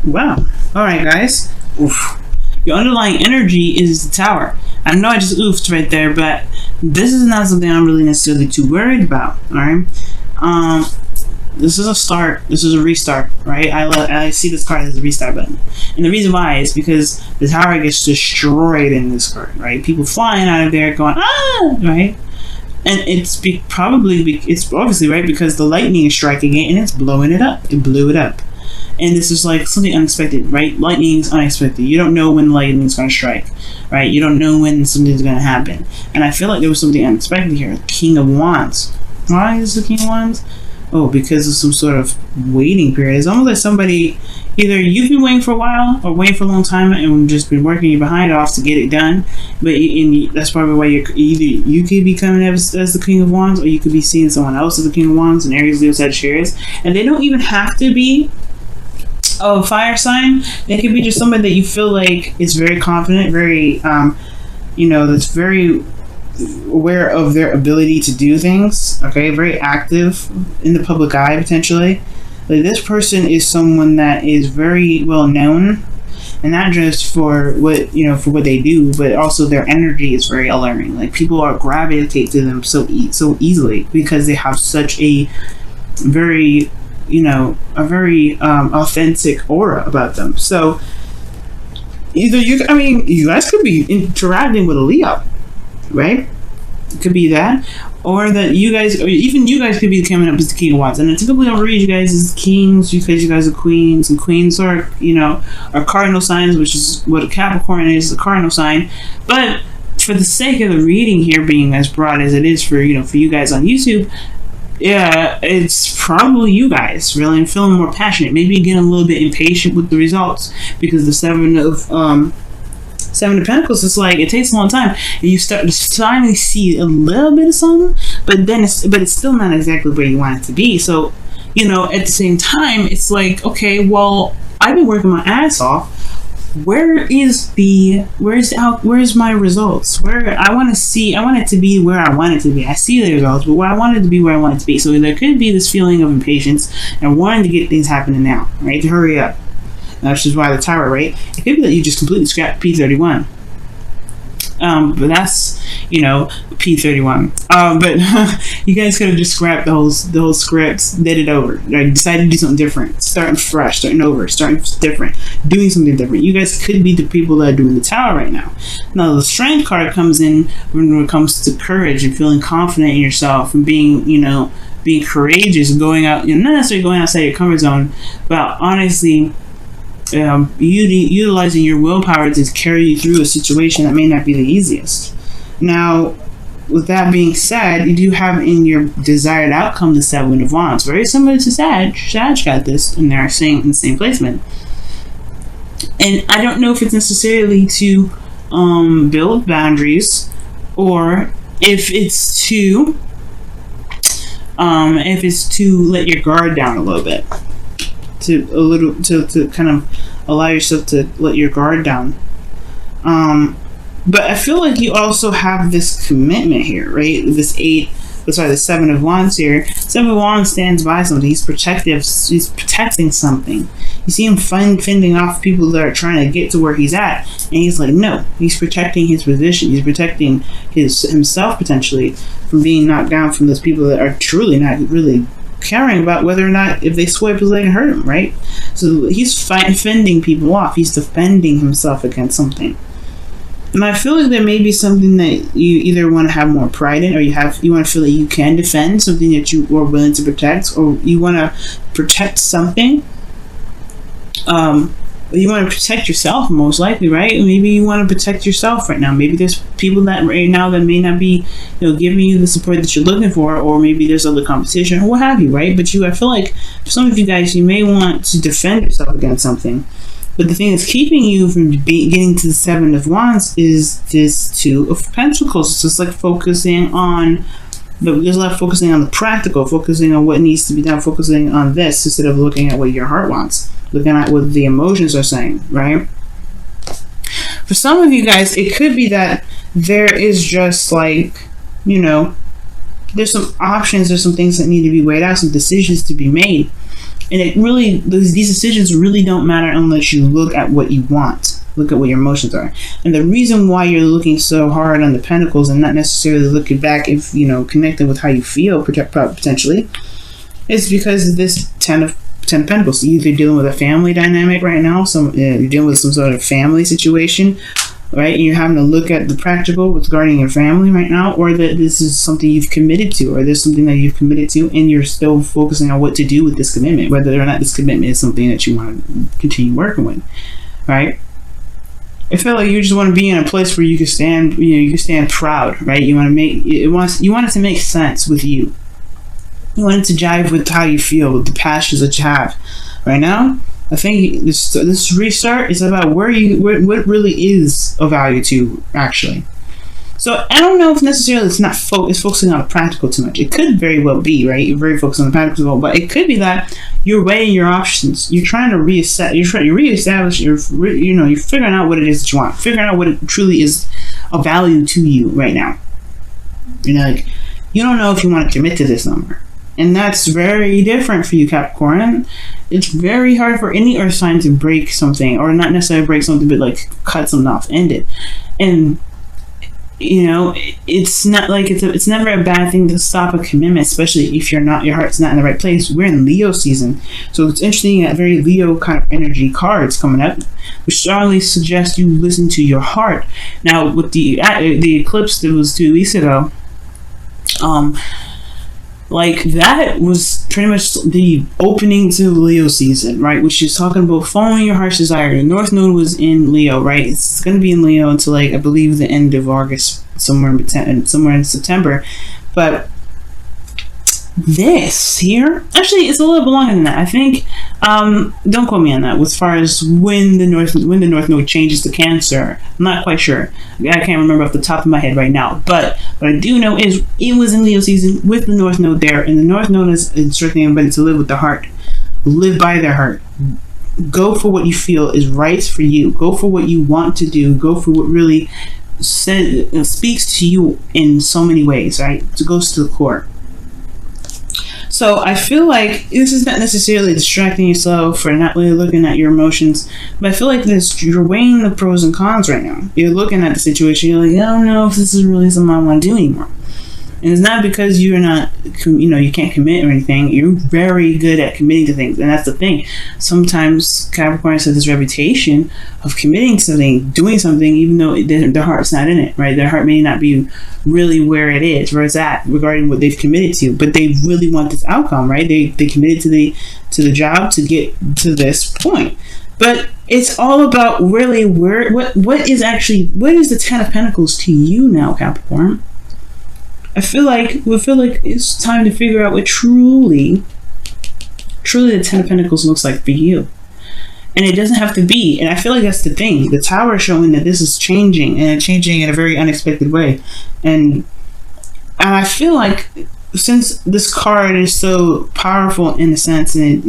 Wow. All right, guys. Oof. Your underlying energy is the Tower. I know I just oofed right there, but this is not something I'm really necessarily too worried about. All right. This is a start. This is a restart, right? I see this card as a restart button, and the reason why is because the Tower gets destroyed in this card, right? People flying out of there going right, and it's obviously right because the lightning is striking it and it's blowing it up. It blew it up. And this is like something unexpected, right? Lightning is unexpected. You don't know when lightning is going to strike, right? You don't know when something's going to happen. And I feel like there was something unexpected here. King of Wands. Why is the King of Wands? Oh, because of some sort of waiting period. It's almost like somebody, either you've been waiting for a while or waiting for a long time and just been working your behind off to get it done. But that's probably why you could be coming as the King of Wands, or you could be seeing someone else as the King of Wands, and Aries, Leo, Sagittarius. And they don't even have to be a fire sign. They could be just somebody that you feel like is very confident, very, that's very aware of their ability to do things, okay, very active in the public eye potentially. Like, this person is someone that is very well known, and not just for what they do, but also their energy is very alluring. Like, people are gravitate to them so easily because they have such a very authentic aura about them. So either you guys could be interacting with a Leo, right? It could be that, or that you guys, or even you guys could be coming up as the King of Wands. And I typically don't read you guys as kings because you guys are queens, and queens are cardinal signs, which is what a Capricorn is, a cardinal sign. But for the sake of the reading here being as broad as it is for you guys on YouTube, yeah, it's probably you guys really feeling more passionate, maybe getting a little bit impatient with the results, because the Seven of Pentacles is like, it takes a long time and you start to finally see a little bit of something, but it's still not exactly where you want it to be. So at the same time, it's like, okay, well, I've been working my ass off. Where's my results? Where I want it to be where I want it to be. I see the results, but I want it to be where I want it to be. So there could be this feeling of impatience and wanting to get things happening now, right? To hurry up. Which is why the Tower, right? It could be that you just completely scrapped P31. But that's, P31. But you guys could have just scrapped the whole script, did it over. Like, decided to do something different. Starting fresh, starting over, starting different, doing something different. You guys could be the people that are doing the Tower right now. Now, the Strength card comes in when it comes to courage and feeling confident in yourself and being courageous and going out, not necessarily going outside your comfort zone, but honestly, utilizing your willpower to carry you through a situation that may not be the easiest. Now, with that being said, you do have in your desired outcome the Seven of Wands, very similar to Sag. Sag got this, and they're in the same placement. And I don't know if it's necessarily to build boundaries, or if it's to let your guard down a little bit. To kind of allow yourself to let your guard down. But I feel like you also have this commitment here, right? The Seven of Wands here. Seven of Wands stands by something. He's protective. He's protecting something. You see him fending off people that are trying to get to where he's at, and he's like, no. He's protecting his position. He's protecting himself potentially from being knocked down from those people that are truly not really caring about whether or not if they swipe his leg and hurt him, right? So he's fending people off. He's defending himself against something. And I feel like there may be something that you either want to have more pride in, or you want to feel that you can defend something that you are willing to protect, or you want to protect something. You want to protect yourself, most likely, right? Maybe you want to protect yourself right now. Maybe there's people that right now that may not be, giving you the support that you're looking for, or maybe there's other competition, or what have you, right? But I feel like for some of you guys, you may want to defend yourself against something. But the thing that's keeping you from getting to the Seven of Wands is this Two of Pentacles. It's just like focusing on there's a lot of focusing on the practical, focusing on what needs to be done, focusing on this instead of looking at what your heart wants, looking at what the emotions are saying, right? For some of you guys, it could be that there is just like, there's some options, there's some things that need to be weighed out, some decisions to be made. And it really, these decisions really don't matter unless you look at what you want. Look at what your emotions are. And the reason why you're looking so hard on the pentacles and not necessarily looking back, if connecting with how you feel potentially, is because of this Ten of Pentacles. You're either dealing with a family dynamic right now, you're dealing with some sort of family situation, right? And you're having to look at the practical with regarding your family right now, or that this is something you've committed to, or there's something that you've committed to, and you're still focusing on what to do with this commitment, whether or not this commitment is something that you want to continue working with, right? I feel like you just want to be in a place where you can stand, you can stand proud, right? You want it to make sense with you. You want it to jive with how you feel, with the passions that you have. Right now, I think this restart is about what really is of value to you, actually. So I don't know if necessarily it's focusing on the practical too much. It could very well be, right? You're very focused on the practical, but it could be that you're weighing your options. You're trying to reestablish. You're figuring out what it is that you want. Figuring out what it truly is of value to you right now. You don't know if you want to commit to this number. And that's very different for you, Capricorn. It's very hard for any earth sign to break something, or not necessarily break something, but like cut something off, end it. And it's not like it's never a bad thing to stop a commitment, especially if your heart's not in the right place. We're in Leo season, so it's interesting that very Leo kind of energy cards coming up, which strongly suggests you listen to your heart. Now, with the eclipse that was 2 weeks ago, like that was pretty much the opening to Leo season, right? Which is talking about following your heart's desire. The North Node was in Leo, right? It's going to be in Leo until I believe the end of August, somewhere in September. But this here, actually, it's a little bit longer than that. I think. Don't quote me on that. As far as when the North Node changes to Cancer, I'm not quite sure. I can't remember off the top of my head right now. But what I do know is it was in Leo season with the North Node there, and the North Node is instructing everybody to live with the heart, live by their heart. Go for what you feel is right for you. Go for what you want to do. Go for what really speaks to you in so many ways, right? It goes to the core. So I feel like this is not necessarily distracting yourself or not really looking at your emotions, but I feel like you're weighing the pros and cons right now. You're looking at the situation, you're like, I don't know if this is really something I want to do anymore. And it's not because you're not, you can't commit or anything. You're very good at committing to things. And that's the thing. Sometimes Capricorns have this reputation of committing something, doing something, even though their heart's not in it, right? Their heart may not be really where it is, where it's at regarding what they've committed to, but they really want this outcome, right? They committed to the job to get to this point. But it's all about really what is the Ten of Pentacles to you now, Capricorn? I feel like it's time to figure out what truly the Ten of Pentacles looks like for you. And it doesn't have to be. And I feel like that's the thing. The Tower is showing that this is changing, and changing in a very unexpected way. And I feel like since this card is so powerful in a sense, and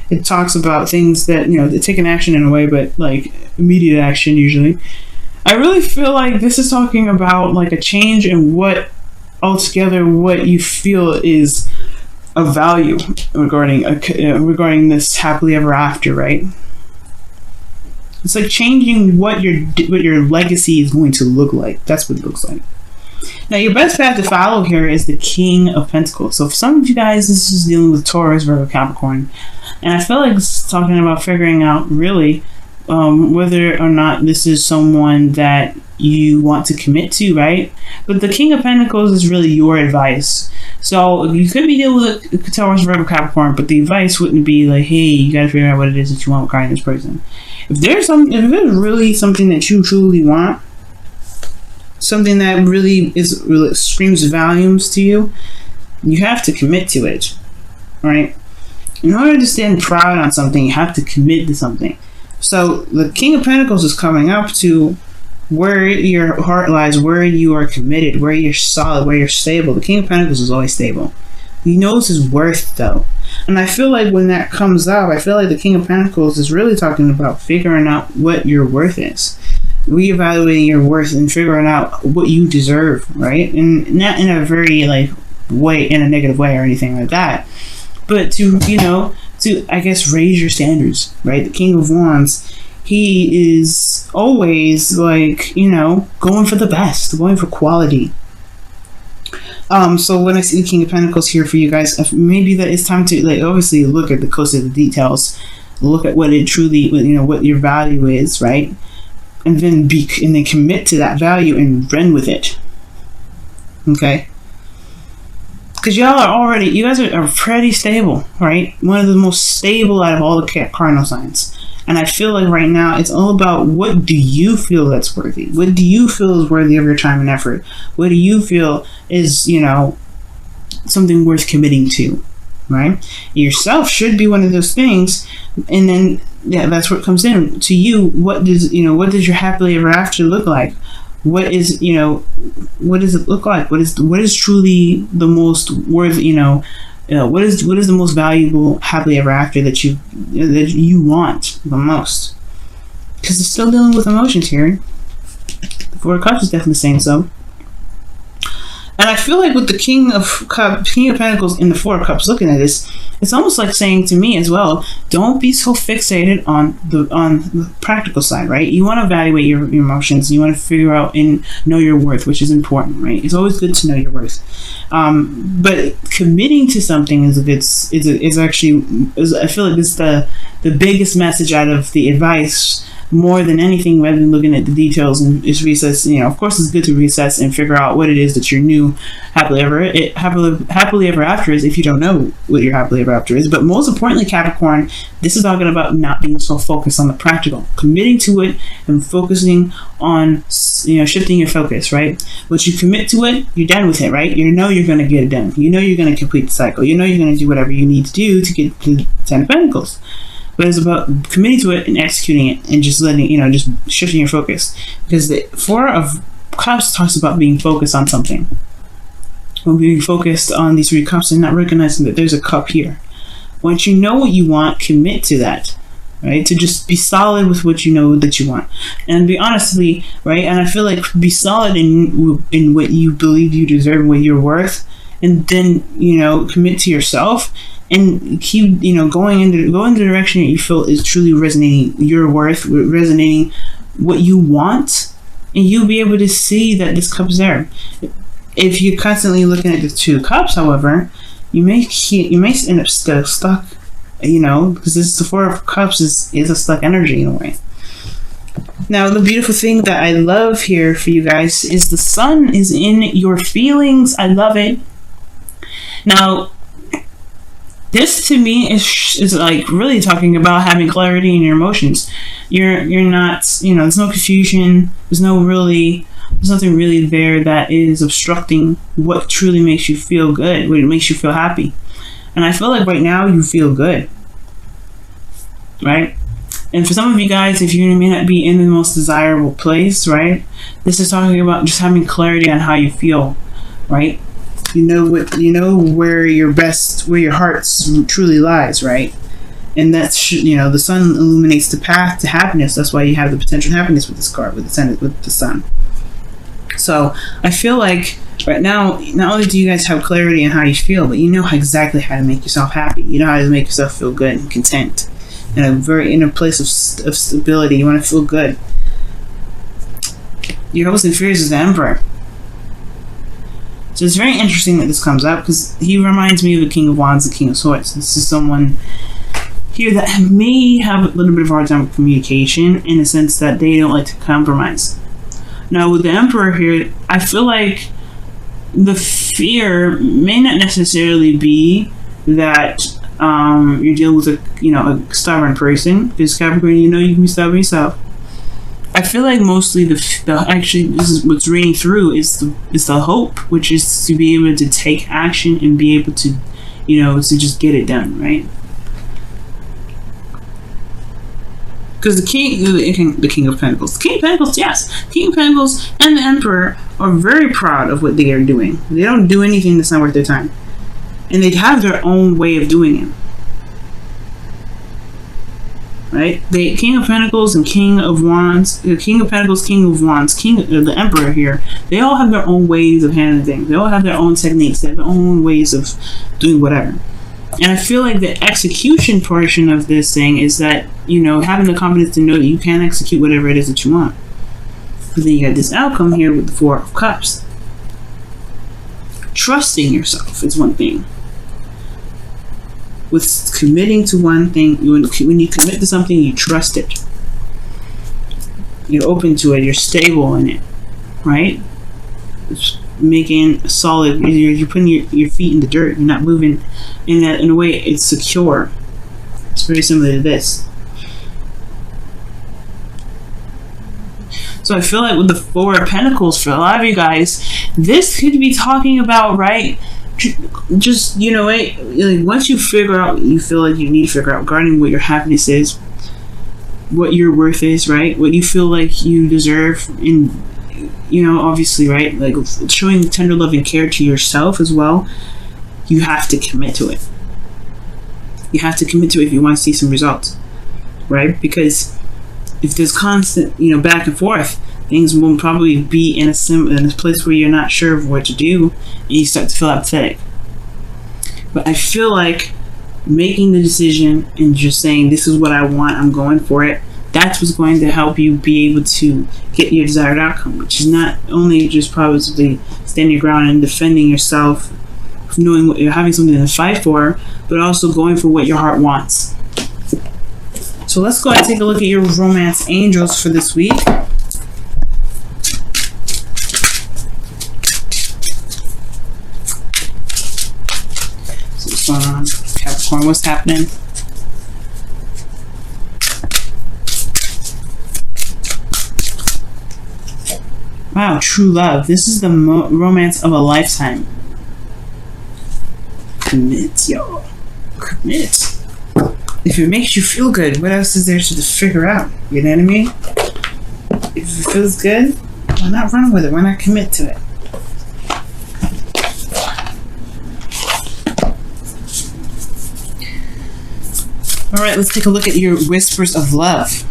it talks about things that they take an action in a way, but like immediate action usually. I really feel like this is talking about like a change in what you feel is of value regarding this happily ever after, right? It's like changing what your legacy is going to look like. That's what it looks like. Now, your best path to follow here is the King of Pentacles. So for some of you guys, this is dealing with Taurus, Virgo, Capricorn, and I feel like it's talking about figuring out really whether or not this is someone that you want to commit to, right? But the King of Pentacles is really your advice. So you could be dealing with Taurus, Virgo, Capricorn, but the advice wouldn't be like, hey, you gotta figure out what it is that you want regarding this person. If there's really something that you truly want, something that really screams volumes to you, you have to commit to it, right? In order to stand proud on something, you have to commit to something. So the King of Pentacles is coming up to where your heart lies, where you are committed, where you're solid, where you're stable. The King of Pentacles is always stable. He knows his worth, though. And I feel like when that comes up, I feel like the King of Pentacles is really talking about figuring out what your worth is. Reevaluating your worth and figuring out what you deserve, right? And not in a very, in a negative way or anything like that. But to, to, I guess, raise your standards, right? The King of Wands, he is always like, you know, going for the best, going for quality. So when I see the King of Pentacles here for you guys, maybe that it's time to, like, obviously look at the closer the details, look at what it truly, you know, what your value is, right? And then commit to that value and run with it. Okay? Because you guys are pretty stable, right? One of the most stable out of all the cardinal signs. And I feel like right now it's all about, what do you feel that's worthy? What do you feel is worthy of your time and effort? What do you feel is, you know, something worth committing to, right? Yourself should be one of those things. And then, yeah, that's where it comes in to you. What does your happily ever after look like? What is, you know, what does it look like? What is truly the most worth, you know, what is the most valuable happily ever after that you want the most? Because it's still dealing with emotions here. The Four of Cups is definitely saying so. And I feel like with the King of Pentacles and the Four of Cups looking at this, it's almost like saying to me as well, don't be so fixated on the practical side, right? You want to evaluate your emotions. You want to figure out and know your worth, which is important, right? It's always good to know your worth. But committing to something I feel like it's the biggest message out of the advice, more than anything, rather than looking at the details and just recess. You know, of course, it's good to recess and figure out what it is that your new happily ever after is, if you don't know what your happily ever after is. But most importantly, Capricorn, this is talking about not being so focused on the practical, committing to it and focusing on, you know, shifting your focus, right? Once you commit to it, you're done with it, right? You know you're going to get it done. You know you're going to complete the cycle. You know you're going to do whatever you need to do to get to the Ten of Pentacles. But it's about committing to it and executing it and just letting, you know, just shifting your focus. Because the Four of Cups talks about being focused on something. Or being focused on these three cups and not recognizing that there's a cup here. Once you know what you want, commit to that. Right? To just be solid with what you know that you want. And be honestly, right? And I feel like be solid in what you believe you deserve and what you're worth. And then, you know, commit to yourself. And keep, you know, going in the direction that you feel is truly resonating your worth, resonating what you want, and you'll be able to see that this cup's there. If you're constantly looking at the Two Cups, however, you may end up still stuck, you know, because the Four of Cups is a stuck energy in a way. Now, the beautiful thing that I love here for you guys is the Sun is in your feelings. I love it. Now, this to me is like really talking about having clarity in your emotions. You're not, you know, there's no confusion. There's nothing really there that is obstructing what truly makes you feel good, what makes you feel happy. And I feel like right now you feel good, right? And for some of you guys, if you may not be in the most desirable place, right? This is talking about just having clarity on how you feel, right? You know where your heart truly lies, right? And that's, you know, the Sun illuminates the path to happiness. That's why you have the potential happiness with this card, with the Sun. So I feel like right now, not only do you guys have clarity on how you feel, but you know exactly how to make yourself happy. You know how to make yourself feel good and content, in a place of stability. You want to feel good. Your hopes and fears is the Emperor. So it's very interesting that this comes up, because he reminds me of the King of Wands and King of Swords. This is someone here that may have a little bit of a hard time with communication, in the sense that they don't like to compromise. Now with the Emperor here, I feel like the fear may not necessarily be that you're dealing with a stubborn person, because Capricorn, you know you can be stubborn yourself. I feel like mostly actually this is what's reading through is the hope, which is to be able to take action and be able to, to just get it done, right? Because the King of Pentacles, yes, King of Pentacles and the Emperor are very proud of what they are doing. They don't do anything that's not worth their time, and they have their own way of doing it. Right? The King of Pentacles and King of Wands, the King of Pentacles, King of Wands, the Emperor here, they all have their own ways of handling things. They all have their own techniques. They have their own ways of doing whatever. And I feel like the execution portion of this thing is that, having the confidence to know that you can execute whatever it is that you want. But then you got this outcome here with the Four of Cups. Trusting yourself is one thing. With committing to one thing, when you commit to something, you trust it. You're open to it. You're stable in it, right? It's making a solid. You're putting your feet in the dirt. You're not moving in a way. It's secure. It's very similar to this. So I feel like with the Four of Pentacles, for a lot of you guys, this could be talking about, right? Just, like once you figure out what you feel like you need to figure out regarding what your happiness is, what your worth is, right? What you feel like you deserve, and obviously, right? Like showing tender love and care to yourself as well. You have to commit to it. You have to commit to it if you want to see some results, right? Because if there's constant, back and forth, things will probably be in a place where you're not sure of what to do, and you start to feel apathetic. But I feel like making the decision and just saying, this is what I want, I'm going for it, that's what's going to help you be able to get your desired outcome, which is not only just probably standing your ground and defending yourself, knowing what you're having something to fight for, but also going for what your heart wants. So let's go ahead and take a look at your romance angels for this week. So what's going on, Capricorn? What's happening? Wow, true love. This is the romance of a lifetime. Commit, yo. Commit. If it makes you feel good, what else is there to figure out? You know what I mean? If it feels good, why not run with it? Why not commit to it? Alright, let's take a look at your whispers of love.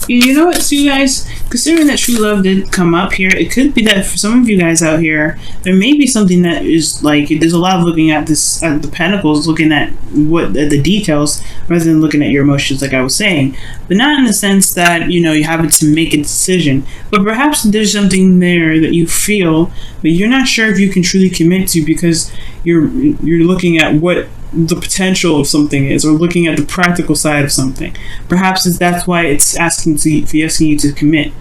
You know what, so you guys, considering that true love did come up here, it could be that for some of you guys out here, there may be something that is like, there's a lot of looking at this, at the pentacles, looking at what the details, rather than looking at your emotions, like I was saying. But not in the sense that, you have to make a decision, but perhaps there's something there that you feel, but you're not sure if you can truly commit to, because you're looking at what the potential of something is, or looking at the practical side of something. Perhaps that's why it's asking you to commit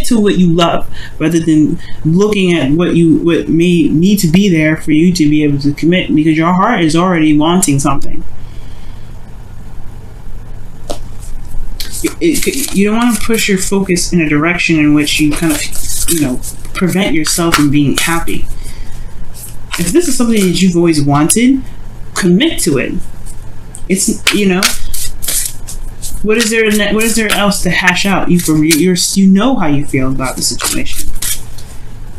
to what you love, rather than looking at what may need to be there for you to be able to commit, because your heart is already wanting something. You don't want to push your focus in a direction in which you kind of prevent yourself from being happy. If this is something that you've always wanted, commit to it. It's what is there else to hash out? You know how you feel about the situation.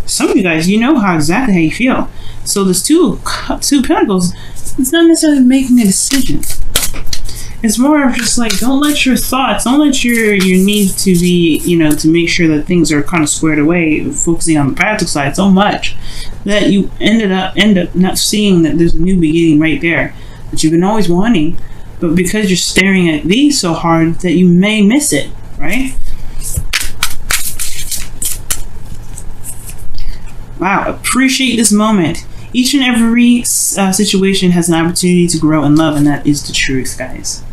Some of you guys, exactly how you feel. So this two pentacles, it's not necessarily making a decision. It's more of just like, don't let your thoughts, don't let your need to be, to make sure that things are kind of squared away, focusing on the practical side so much that you end up not seeing that there's a new beginning right there that you've been always wanting, but because you're staring at these so hard that you may miss it, right? Wow, appreciate this moment. Each and every situation has an opportunity to grow in love, and that is the truth, guys.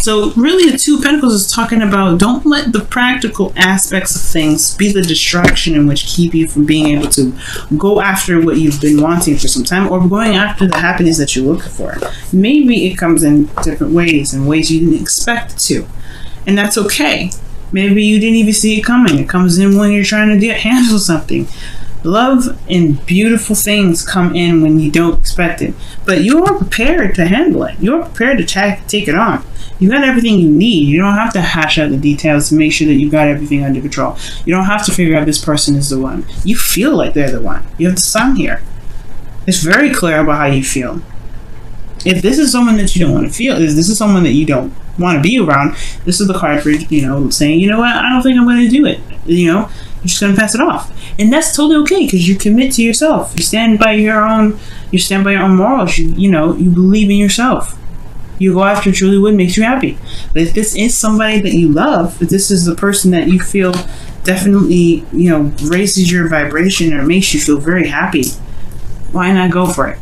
So really, the Two of Pentacles is talking about, don't let the practical aspects of things be the distraction in which keep you from being able to go after what you've been wanting for some time, or going after the happiness that you're looking for. Maybe it comes in different ways, in ways you didn't expect it to, and that's okay. Maybe you didn't even see it coming. It comes in when you're trying to handle something. Love and beautiful things come in when you don't expect it, but you are prepared to handle it. You're prepared to take it on. You got everything you need. You don't have to hash out the details to make sure that you got everything under control. You don't have to figure out this person is the one. You feel like they're the one. You have the sun here. It's very clear about how you feel. If this is someone that you don't want to feel, if this is someone that you don't want to be around, this is the card for, saying, you know what, I don't think I'm going to do it. You're just going to pass it off. And that's totally okay, because you commit to yourself. You stand by your own morals. You believe in yourself. You go after truly what makes you happy. But if this is somebody that you love, if this is the person that you feel definitely, raises your vibration or makes you feel very happy, why not go for it?